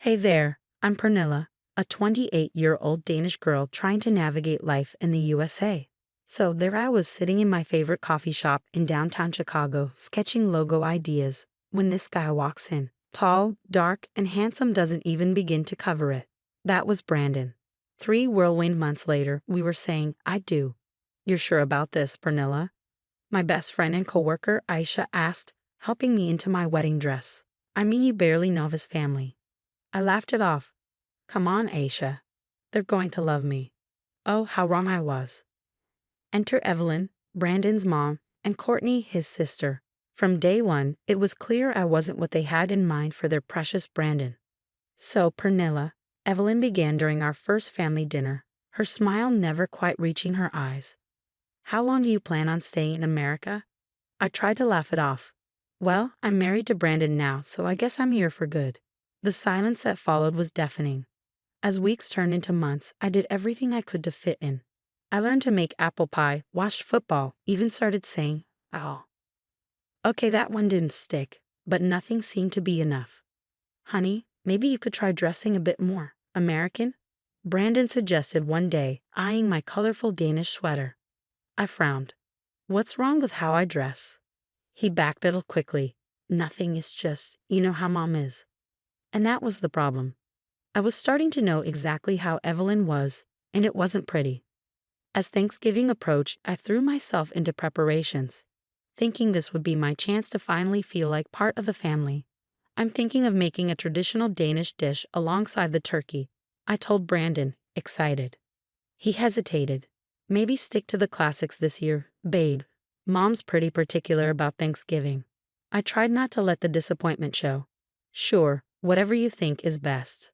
Hey there, I'm Pernilla, a 28-year-old Danish girl trying to navigate life in the USA. So there I was sitting in my favorite coffee shop in downtown Chicago, sketching logo ideas, when this guy walks in. Tall, dark, and handsome doesn't even begin to cover it. That was Brandon. 3 whirlwind months later, we were saying, I do. You're sure about this, Pernilla? My best friend and coworker, Aisha, asked, helping me into my wedding dress. I mean, you barely know his family. I laughed it off. Come on, Aisha. They're going to love me. Oh, how wrong I was. Enter Evelyn, Brandon's mom, and Courtney, his sister. From day one, it was clear I wasn't what they had in mind for their precious Brandon. So, Pernilla, Evelyn began during our first family dinner, her smile never quite reaching her eyes. How long do you plan on staying in America? I tried to laugh it off. Well, I'm married to Brandon now, so I guess I'm here for good. The silence that followed was deafening. As weeks turned into months, I did everything I could to fit in. I learned to make apple pie, watched football, even started saying, "Oh." Okay, that one didn't stick, but nothing seemed to be enough. Honey, maybe you could try dressing a bit more American? Brandon suggested one day, eyeing my colorful Danish sweater. I frowned. What's wrong with how I dress? He backpedaled quickly. Nothing, it's just, you know how mom is. And that was the problem. I was starting to know exactly how Evelyn was, and it wasn't pretty. As Thanksgiving approached, I threw myself into preparations, thinking this would be my chance to finally feel like part of the family. I'm thinking of making a traditional Danish dish alongside the turkey, I told Brandon, excited. He hesitated. Maybe stick to the classics this year, babe. Mom's pretty particular about Thanksgiving. I tried not to let the disappointment show. Sure, whatever you think is best.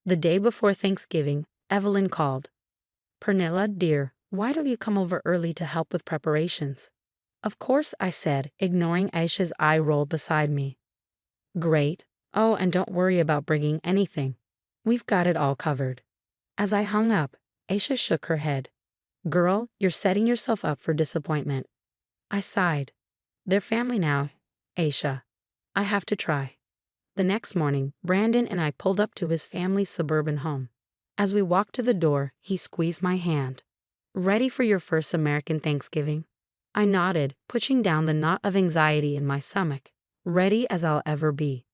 The day before Thanksgiving, Evelyn called. Pernilla, dear, why don't you come over early to help with preparations? Of course, I said, ignoring Aisha's eye roll beside me. Great. Oh, and don't worry about bringing anything. We've got it all covered. As I hung up, Aisha shook her head. Girl, you're setting yourself up for disappointment. I sighed. They're family now, Aisha. I have to try. The next morning, Brandon and I pulled up to his family's suburban home. As we walked to the door, he squeezed my hand. Ready for your first American Thanksgiving? I nodded, pushing down the knot of anxiety in my stomach. Ready as I'll ever be.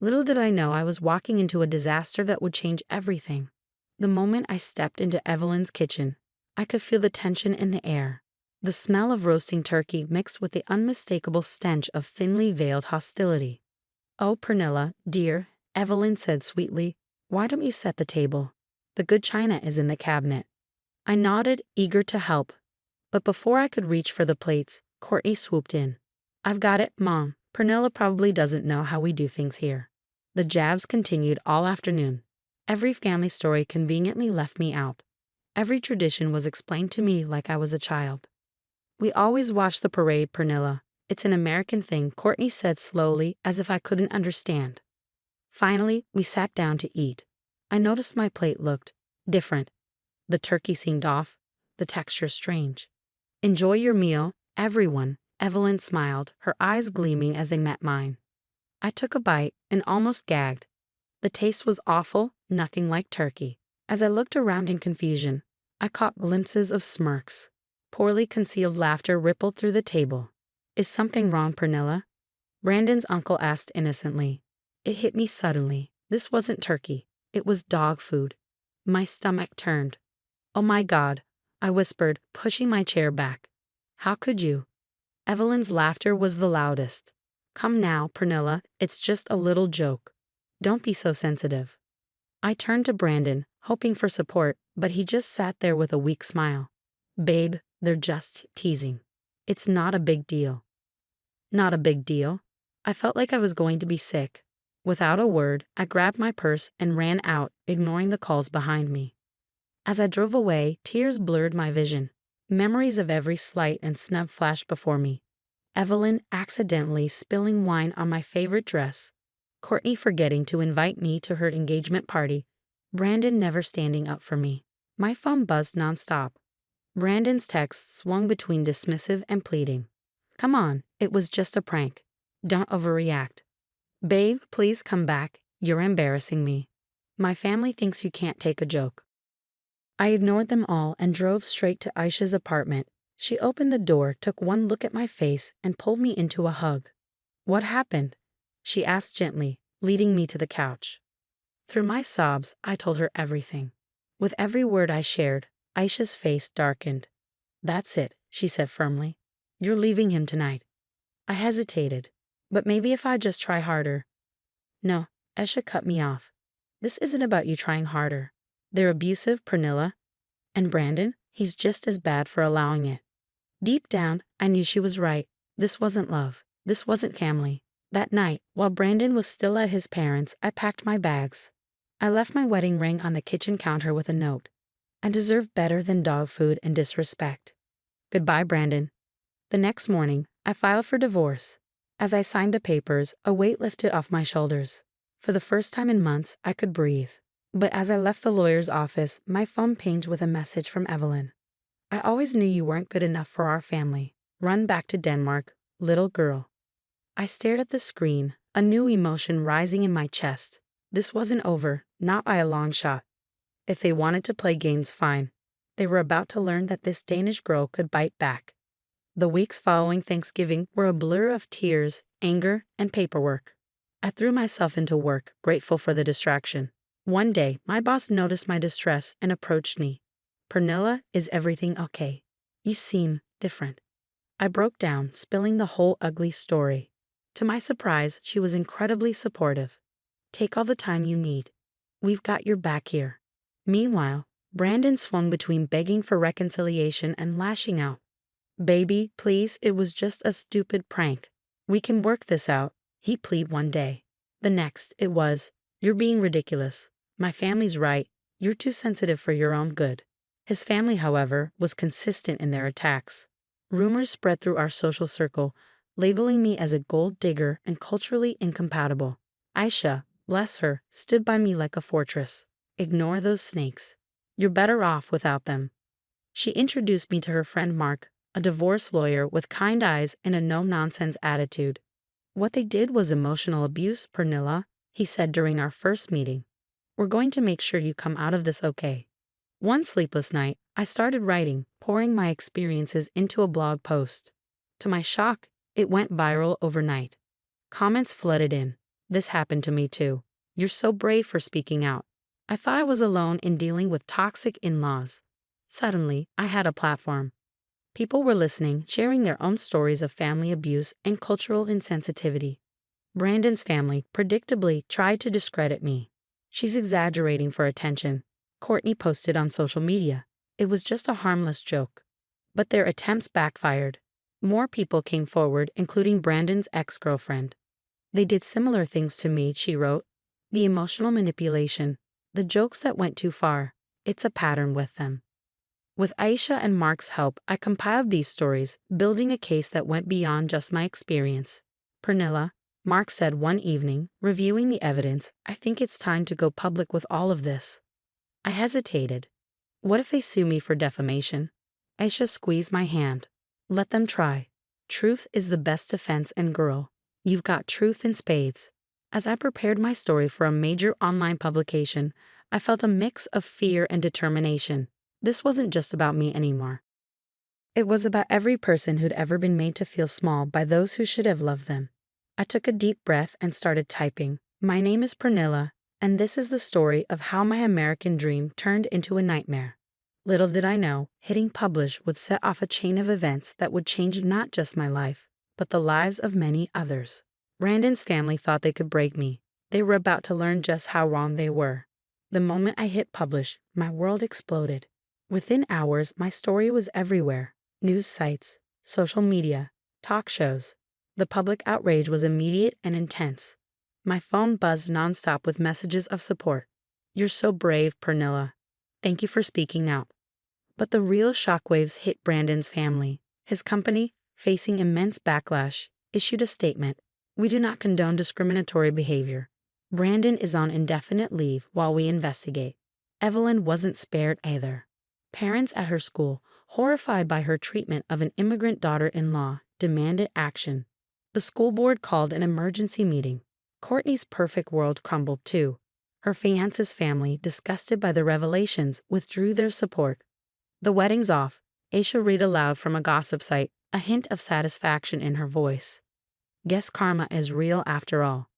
Little did I know I was walking into a disaster that would change everything. The moment I stepped into Evelyn's kitchen, I could feel the tension in the air. The smell of roasting turkey mixed with the unmistakable stench of thinly veiled hostility. Oh, Pernilla, dear, Evelyn said sweetly, why don't you set the table? The good china is in the cabinet. I nodded, eager to help. But before I could reach for the plates, Courtney swooped in. I've got it, Mom. Pernilla probably doesn't know how we do things here. The jabs continued all afternoon. Every family story conveniently left me out. Every tradition was explained to me like I was a child. We always watch the parade, Pernilla. It's an American thing, Courtney said slowly, as if I couldn't understand. Finally, we sat down to eat. I noticed my plate looked different. The turkey seemed off, the texture strange. Enjoy your meal, everyone, Evelyn smiled, her eyes gleaming as they met mine. I took a bite and almost gagged. The taste was awful, nothing like turkey. As I looked around in confusion, I caught glimpses of smirks. Poorly concealed laughter rippled through the table. Is something wrong, Pernilla? Brandon's uncle asked innocently. It hit me suddenly. This wasn't turkey. It was dog food. My stomach turned. Oh my God, I whispered, pushing my chair back. How could you? Evelyn's laughter was the loudest. Come now, Pernilla, it's just a little joke. Don't be so sensitive. I turned to Brandon, hoping for support, but he just sat there with a weak smile. Babe, they're just teasing. It's not a big deal. Not a big deal? I felt like I was going to be sick. Without a word, I grabbed my purse and ran out, ignoring the calls behind me. As I drove away, tears blurred my vision. Memories of every slight and snub flashed before me. Evelyn accidentally spilling wine on my favorite dress. Courtney forgetting to invite me to her engagement party. Brandon never standing up for me. My phone buzzed nonstop. Brandon's text swung between dismissive and pleading. Come on, it was just a prank. Don't overreact. Babe, please come back. You're embarrassing me. My family thinks you can't take a joke. I ignored them all and drove straight to Aisha's apartment. She opened the door, took one look at my face, and pulled me into a hug. What happened? She asked gently, leading me to the couch. Through my sobs, I told her everything. With every word I shared, Aisha's face darkened. That's it, she said firmly. You're leaving him tonight. I hesitated. But maybe if I just try harder. No, Aisha cut me off. This isn't about you trying harder. They're abusive, Pernilla. And Brandon, he's just as bad for allowing it. Deep down, I knew she was right. This wasn't love. This wasn't family. That night, while Brandon was still at his parents', I packed my bags. I left my wedding ring on the kitchen counter with a note. I deserve better than dog food and disrespect. Goodbye, Brandon. The next morning, I filed for divorce. As I signed the papers, a weight lifted off my shoulders. For the first time in months, I could breathe. But as I left the lawyer's office, my phone pinged with a message from Evelyn. I always knew you weren't good enough for our family. Run back to Denmark, little girl. I stared at the screen, a new emotion rising in my chest. This wasn't over, not by a long shot. If they wanted to play games, fine. They were about to learn that this Danish girl could bite back. The weeks following Thanksgiving were a blur of tears, anger, and paperwork. I threw myself into work, grateful for the distraction. One day, my boss noticed my distress and approached me. Pernilla, is everything okay? You seem different. I broke down, spilling the whole ugly story. To my surprise, she was incredibly supportive. Take all the time you need. We've got your back here. Meanwhile, Brandon swung between begging for reconciliation and lashing out. Baby, please, it was just a stupid prank. We can work this out, he pleaded one day. The next, it was, you're being ridiculous. My family's right. You're too sensitive for your own good. His family, however, was consistent in their attacks. Rumors spread through our social circle, labeling me as a gold digger and culturally incompatible. Aisha, bless her, stood by me like a fortress. Ignore those snakes. You're better off without them. She introduced me to her friend Mark, a divorce lawyer with kind eyes and a no-nonsense attitude. What they did was emotional abuse, Pernilla, he said during our first meeting. We're going to make sure you come out of this okay. One sleepless night, I started writing, pouring my experiences into a blog post. To my shock, it went viral overnight. Comments flooded in. This happened to me too. You're so brave for speaking out. I thought I was alone in dealing with toxic in-laws. Suddenly, I had a platform. People were listening, sharing their own stories of family abuse and cultural insensitivity. Brandon's family, predictably, tried to discredit me. She's exaggerating for attention, Courtney posted on social media. It was just a harmless joke. But their attempts backfired. More people came forward, including Brandon's ex-girlfriend. They did similar things to me, she wrote. The emotional manipulation, the jokes that went too far, it's a pattern with them. With Aisha and Mark's help, I compiled these stories, building a case that went beyond just my experience. Pernilla, Mark said one evening, reviewing the evidence, I think it's time to go public with all of this. I hesitated. What if they sue me for defamation? Aisha squeezed my hand. Let them try. Truth is the best defense, and girl, you've got truth in spades. As I prepared my story for a major online publication, I felt a mix of fear and determination. This wasn't just about me anymore. It was about every person who'd ever been made to feel small by those who should have loved them. I took a deep breath and started typing. My name is Pernilla, and this is the story of how my American dream turned into a nightmare. Little did I know, hitting publish would set off a chain of events that would change not just my life, but the lives of many others. Brandon's family thought they could break me. They were about to learn just how wrong they were. The moment I hit publish, my world exploded. Within hours, my story was everywhere. News sites, social media, talk shows. The public outrage was immediate and intense. My phone buzzed nonstop with messages of support. You're so brave, Pernilla. Thank you for speaking out. But the real shockwaves hit Brandon's family. His company, facing immense backlash, issued a statement. We do not condone discriminatory behavior. Brandon is on indefinite leave while we investigate. Evelyn wasn't spared either. Parents at her school, horrified by her treatment of an immigrant daughter-in-law, demanded action. The school board called an emergency meeting. Courtney's perfect world crumbled too. Her fiance's family, disgusted by the revelations, withdrew their support. The wedding's off, Aisha read aloud from a gossip site, a hint of satisfaction in her voice. Guess karma is real after all.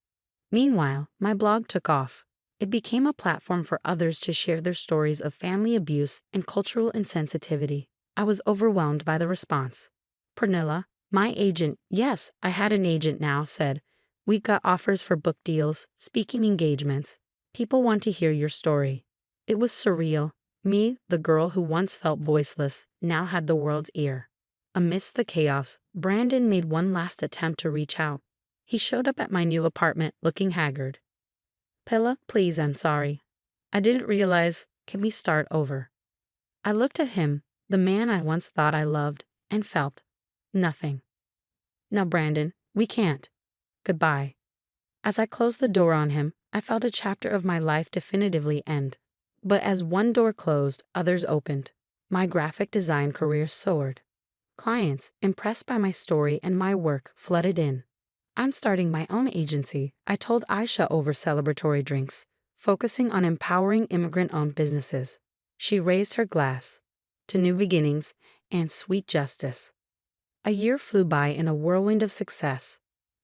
Meanwhile, my blog took off. It became a platform for others to share their stories of family abuse and cultural insensitivity. I was overwhelmed by the response. Pernilla, my agent, yes, I had an agent now, said, "We got offers for book deals, speaking engagements. People want to hear your story." It was surreal. Me, the girl who once felt voiceless, now had the world's ear. Amidst the chaos, Brandon made one last attempt to reach out. He showed up at my new apartment looking haggard. "Pilla, please, I'm sorry. I didn't realize. Can we start over?" I looked at him, the man I once thought I loved, and felt nothing. "Now, Brandon, we can't. Goodbye." As I closed the door on him, I felt a chapter of my life definitively end. But as one door closed, others opened. My graphic design career soared. Clients, impressed by my story and my work, flooded in. "I'm starting my own agency," I told Aisha over celebratory drinks, focusing on empowering immigrant-owned businesses. She raised her glass to new beginnings and sweet justice. A year flew by in a whirlwind of success.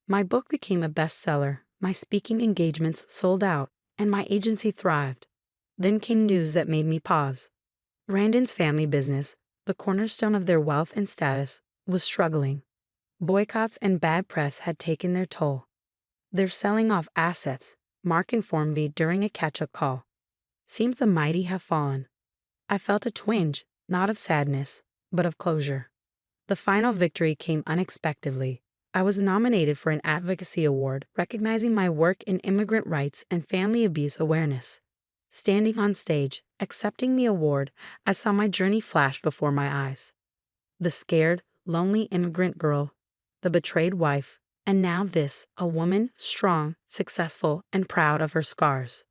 My book became a bestseller, my speaking engagements sold out, and my agency thrived. Then came news that made me pause. Brandon's family business, the cornerstone of their wealth and status, was struggling. Boycotts and bad press had taken their toll. "They're selling off assets," Mark informed me during a catch-up call. "Seems the mighty have fallen." I felt a twinge, not of sadness, but of closure. The final victory came unexpectedly. I was nominated for an advocacy award recognizing my work in immigrant rights and family abuse awareness. Standing on stage, accepting the award, I saw my journey flash before my eyes. The scared, lonely immigrant girl, the betrayed wife, and now this, a woman, strong, successful, and proud of her scars.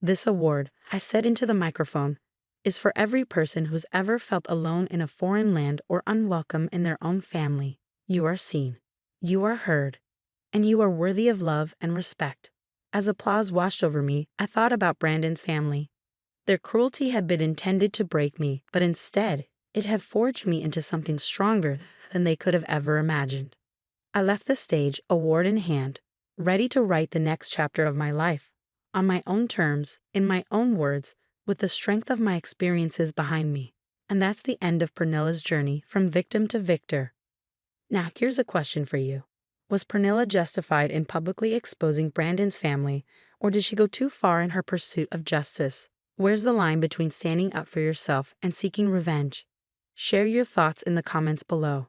"This award," I said into the microphone, "is for every person who's ever felt alone in a foreign land or unwelcome in their own family. You are seen, you are heard, and you are worthy of love and respect." As applause washed over me, I thought about Brandon's family. Their cruelty had been intended to break me, but instead, it had forged me into something stronger than they could have ever imagined. I left the stage, award in hand, ready to write the next chapter of my life, on my own terms, in my own words, with the strength of my experiences behind me. And that's the end of Pernilla's journey from victim to victor. Now here's a question for you. Was Pernilla justified in publicly exposing Brandon's family, or did she go too far in her pursuit of justice? Where's the line between standing up for yourself and seeking revenge? Share your thoughts in the comments below.